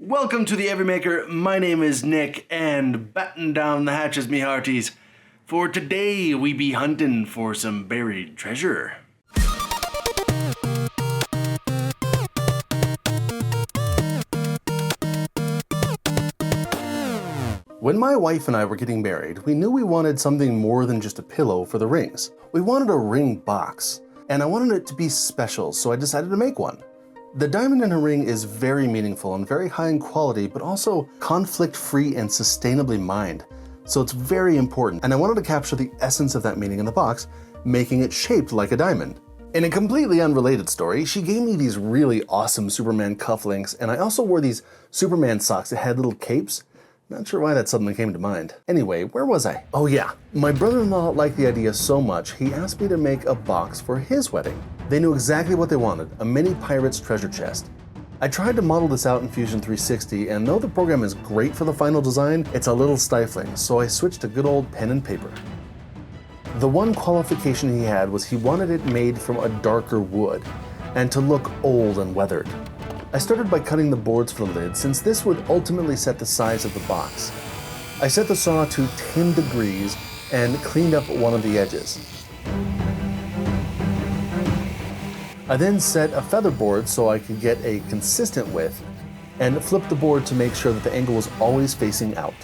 Welcome to the Everymaker. My name is Nick, and batten down the hatches, me hearties. For today, we be hunting for some buried treasure. When my wife and I were getting married, we knew we wanted something more than just a pillow for the rings. We wanted a ring box, and I wanted it to be special, so I decided to make one. The diamond in a ring is very meaningful and very high in quality, but also conflict-free and sustainably mined. So it's very important, and I wanted to capture the essence of that meaning in the box, making it shaped like a diamond. In a completely unrelated story, she gave me these really awesome Superman cufflinks, and I also wore these Superman socks that had little capes. Not sure why that suddenly came to mind. Anyway, where was I? Oh yeah, my brother-in-law liked the idea so much, he asked me to make a box for his wedding. They knew exactly what they wanted, a mini pirate's treasure chest. I tried to model this out in Fusion 360, and though the program is great for the final design, it's a little stifling, so I switched to good old pen and paper. The one qualification he had was he wanted it made from a darker wood, and to look old and weathered. I started by cutting the boards for the lid, since this would ultimately set the size of the box. I set the saw to 10 degrees and cleaned up one of the edges. I then set a feather board so I could get a consistent width, and flipped the board to make sure that the angle was always facing out.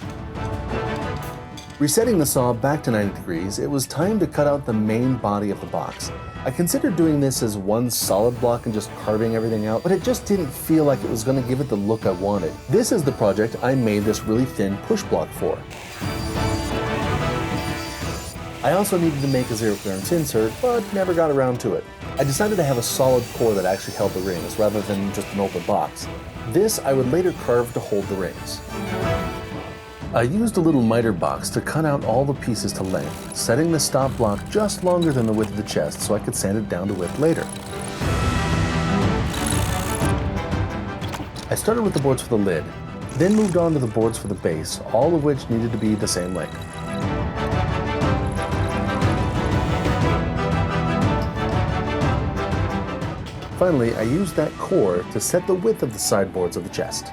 Resetting the saw back to 90 degrees, it was time to cut out the main body of the box. I considered doing this as one solid block and just carving everything out, but it just didn't feel like it was going to give it the look I wanted. This is the project I made this really thin push block for. I also needed to make a zero clearance insert, but never got around to it. I decided to have a solid core that actually held the rings, rather than just an open box. This I would later carve to hold the rings. I used a little miter box to cut out all the pieces to length, setting the stop block just longer than the width of the chest so I could sand it down to width later. I started with the boards for the lid, then moved on to the boards for the base, all of which needed to be the same length. Finally, I used that core to set the width of the sideboards of the chest.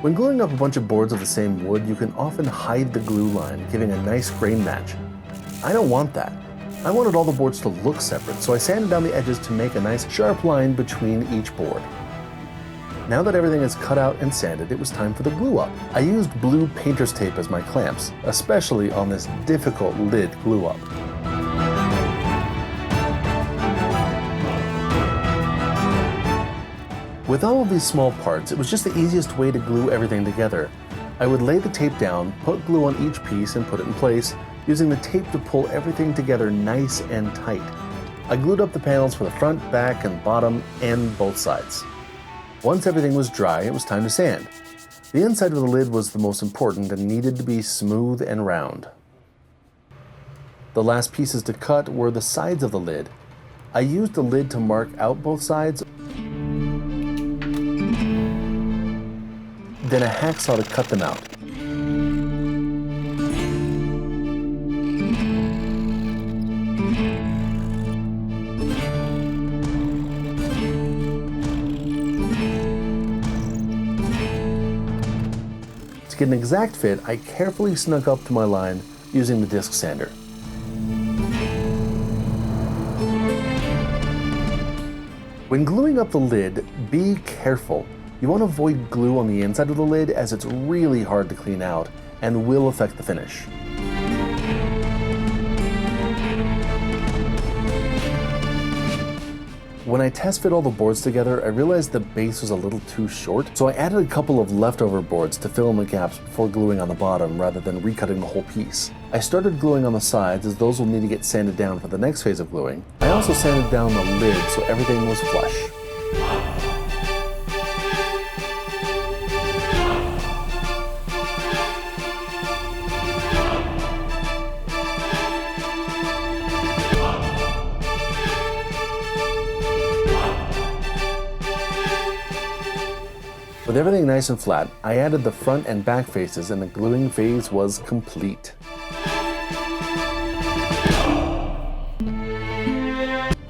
When gluing up a bunch of boards of the same wood, you can often hide the glue line, giving a nice grain match. I don't want that. I wanted all the boards to look separate, so I sanded down the edges to make a nice sharp line between each board. Now that everything is cut out and sanded, it was time for the glue up. I used blue painter's tape as my clamps, especially on this difficult lid glue up. With all of these small parts, it was just the easiest way to glue everything together. I would lay the tape down, put glue on each piece and put it in place, using the tape to pull everything together nice and tight. I glued up the panels for the front, back, and bottom, and both sides. Once everything was dry, it was time to sand. The inside of the lid was the most important and needed to be smooth and round. The last pieces to cut were the sides of the lid. I used the lid to mark out both sides, then a hacksaw to cut them out. To get an exact fit, I carefully snuck up to my line using the disc sander. When gluing up the lid, be careful. You want to avoid glue on the inside of the lid as it's really hard to clean out and will affect the finish. When I test fit all the boards together, I realized the base was a little too short, so I added a couple of leftover boards to fill in the gaps before gluing on the bottom rather than recutting the whole piece. I started gluing on the sides as those will need to get sanded down for the next phase of gluing. I also sanded down the lid so everything was flush. With everything nice and flat, I added the front and back faces and the gluing phase was complete.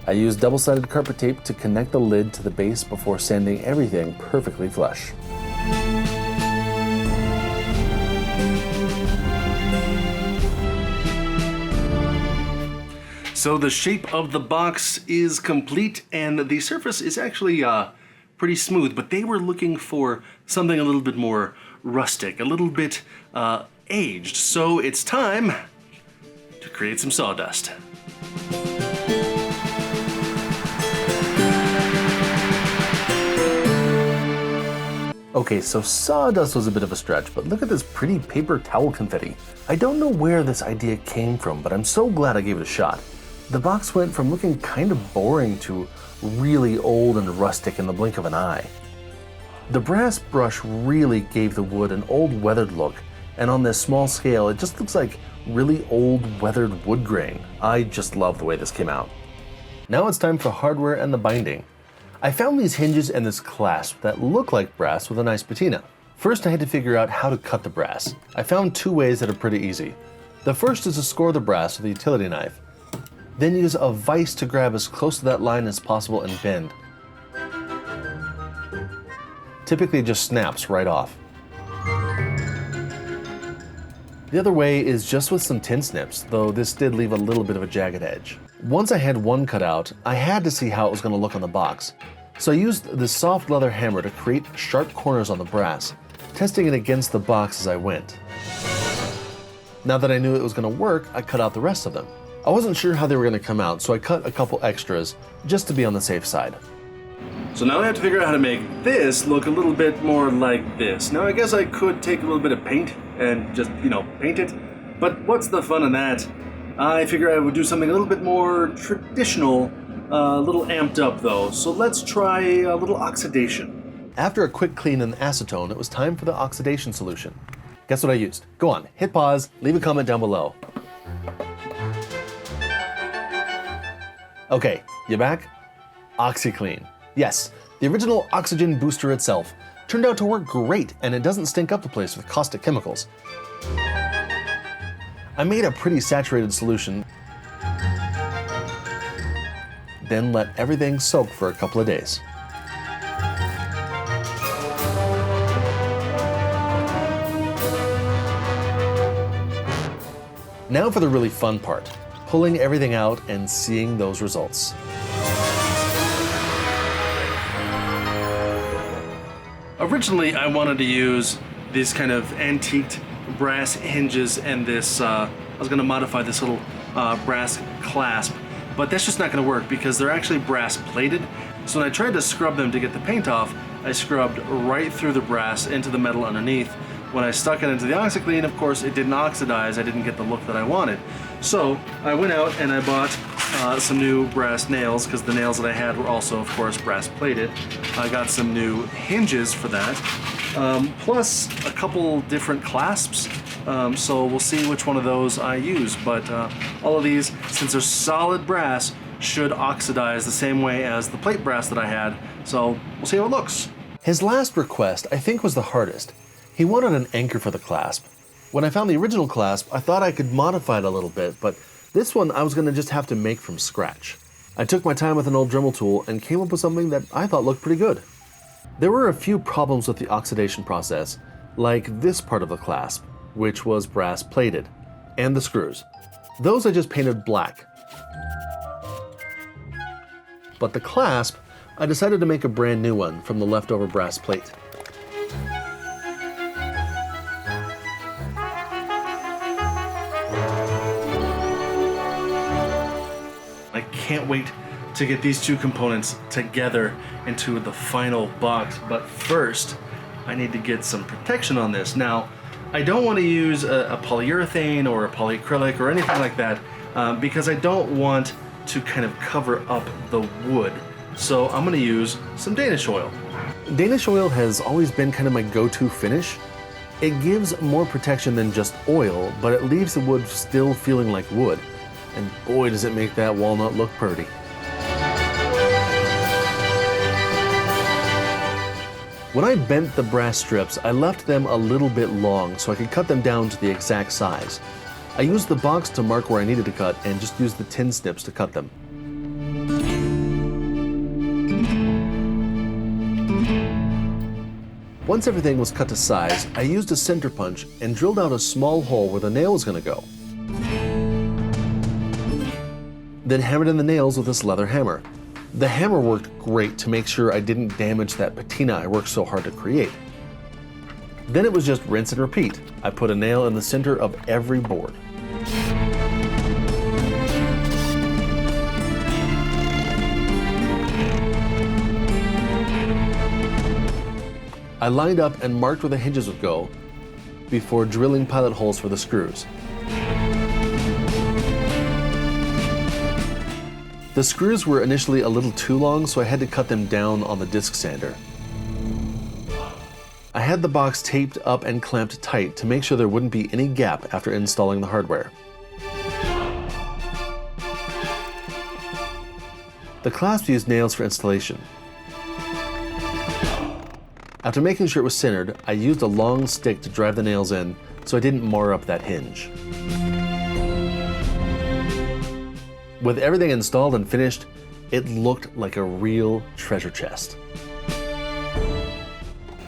I used double-sided carpet tape to connect the lid to the base before sanding everything perfectly flush. So the shape of the box is complete and the surface is actually pretty smooth, but they were looking for something a little bit more rustic, a little bit aged. So it's time to create some sawdust. Okay, so sawdust was a bit of a stretch, but look at this pretty paper towel confetti. I don't know where this idea came from, but I'm so glad I gave it a shot. The box went from looking kind of boring to really old and rustic in the blink of an eye. The brass brush really gave the wood an old weathered look, and on this small scale it just looks like really old weathered wood grain. I just love the way this came out. Now it's time for hardware and the binding. I found these hinges and this clasp that look like brass with a nice patina. First I had to figure out how to cut the brass. I found two ways that are pretty easy. The first is to score the brass with a utility knife. Then use a vise to grab as close to that line as possible and bend. Typically it just snaps right off. The other way is just with some tin snips, though this did leave a little bit of a jagged edge. Once I had one cut out, I had to see how it was going to look on the box. So I used this soft leather hammer to create sharp corners on the brass, testing it against the box as I went. Now that I knew it was going to work, I cut out the rest of them. I wasn't sure how they were going to come out, so I cut a couple extras just to be on the safe side. So now I have to figure out how to make this look a little bit more like this. Now I guess I could take a little bit of paint and just, paint it, but what's the fun in that? I figure I would do something a little bit more traditional, a little amped up though, so let's try a little oxidation. After a quick clean in acetone, it was time for the oxidation solution. Guess what I used? Go on, hit pause, leave a comment down below. Okay, you back? OxiClean. Yes, the original oxygen booster itself turned out to work great, and it doesn't stink up the place with caustic chemicals. I made a pretty saturated solution, then let everything soak for a couple of days. Now for the really fun part. Pulling everything out and seeing those results. Originally, I wanted to use these kind of antiqued brass hinges and this, I was going to modify this little brass clasp, but that's just not going to work because they're actually brass plated. So when I tried to scrub them to get the paint off, I scrubbed right through the brass into the metal underneath. When I stuck it into the OxiClean, of course, it didn't oxidize. I didn't get the look that I wanted. So I went out and I bought some new brass nails because the nails that I had were also, of course, brass plated. I got some new hinges for that, plus a couple different clasps. So we'll see which one of those I use. But all of these, since they're solid brass, should oxidize the same way as the plate brass that I had. So we'll see how it looks. His last request, I think, was the hardest. He wanted an anchor for the clasp. When I found the original clasp, I thought I could modify it a little bit, but this one I was going to just have to make from scratch. I took my time with an old Dremel tool and came up with something that I thought looked pretty good. There were a few problems with the oxidation process, like this part of the clasp, which was brass plated, and the screws. Those I just painted black. But the clasp, I decided to make a brand new one from the leftover brass plate. I can't wait to get these two components together into the final box, but first I need to get some protection on this. Now, I don't want to use a polyurethane or a polyacrylic or anything like that because I don't want to kind of cover up the wood. So I'm going to use some Danish oil. Danish oil has always been kind of my go-to finish. It gives more protection than just oil, but it leaves the wood still feeling like wood. And boy, does it make that walnut look pretty. When I bent the brass strips, I left them a little bit long so I could cut them down to the exact size. I used the box to mark where I needed to cut and just used the tin snips to cut them. Once everything was cut to size, I used a center punch and drilled out a small hole where the nail was going to go. Then hammered in the nails with this leather hammer. The hammer worked great to make sure I didn't damage that patina I worked so hard to create. Then it was just rinse and repeat. I put a nail in the center of every board. I lined up and marked where the hinges would go before drilling pilot holes for the screws. The screws were initially a little too long, so I had to cut them down on the disc sander. I had the box taped up and clamped tight to make sure there wouldn't be any gap after installing the hardware. The clasp used nails for installation. After making sure it was centered, I used a long stick to drive the nails in so I didn't mar up that hinge. With everything installed and finished, it looked like a real treasure chest.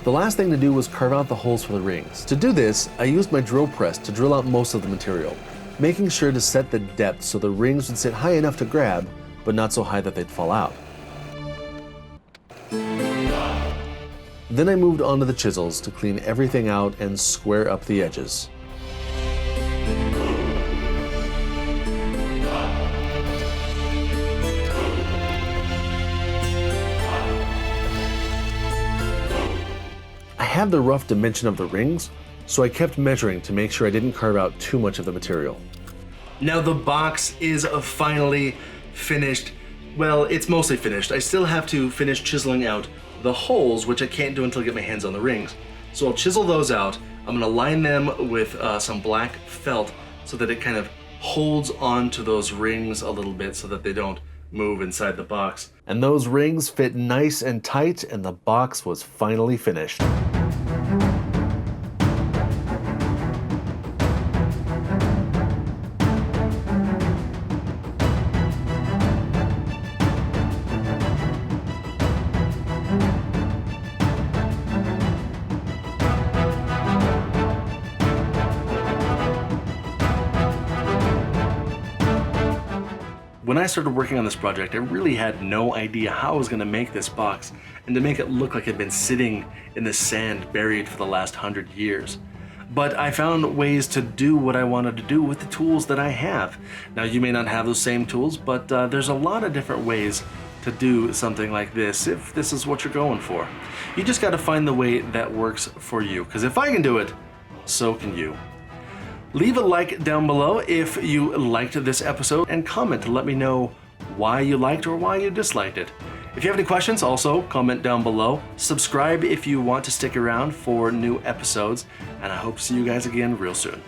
The last thing to do was carve out the holes for the rings. To do this, I used my drill press to drill out most of the material, making sure to set the depth so the rings would sit high enough to grab, but not so high that they'd fall out. Then I moved on to the chisels to clean everything out and square up the edges. I had the rough dimension of the rings, so I kept measuring to make sure I didn't carve out too much of the material. Now the box is finally finished. Well, it's mostly finished. I still have to finish chiseling out the holes, which I can't do until I get my hands on the rings. So I'll chisel those out. I'm gonna line them with some black felt so that it kind of holds onto those rings a little bit so that they don't move inside the box. And those rings fit nice and tight, and the box was finally finished. When I started working on this project, I really had no idea how I was going to make this box and to make it look like it had been sitting in the sand buried for the last 100 years. But I found ways to do what I wanted to do with the tools that I have. Now, you may not have those same tools, but there's a lot of different ways to do something like this if this is what you're going for. You just got to find the way that works for you, because if I can do it, so can you. Leave a like down below if you liked this episode and comment to let me know why you liked or why you disliked it. If you have any questions, also comment down below. Subscribe if you want to stick around for new episodes, and I hope to see you guys again real soon.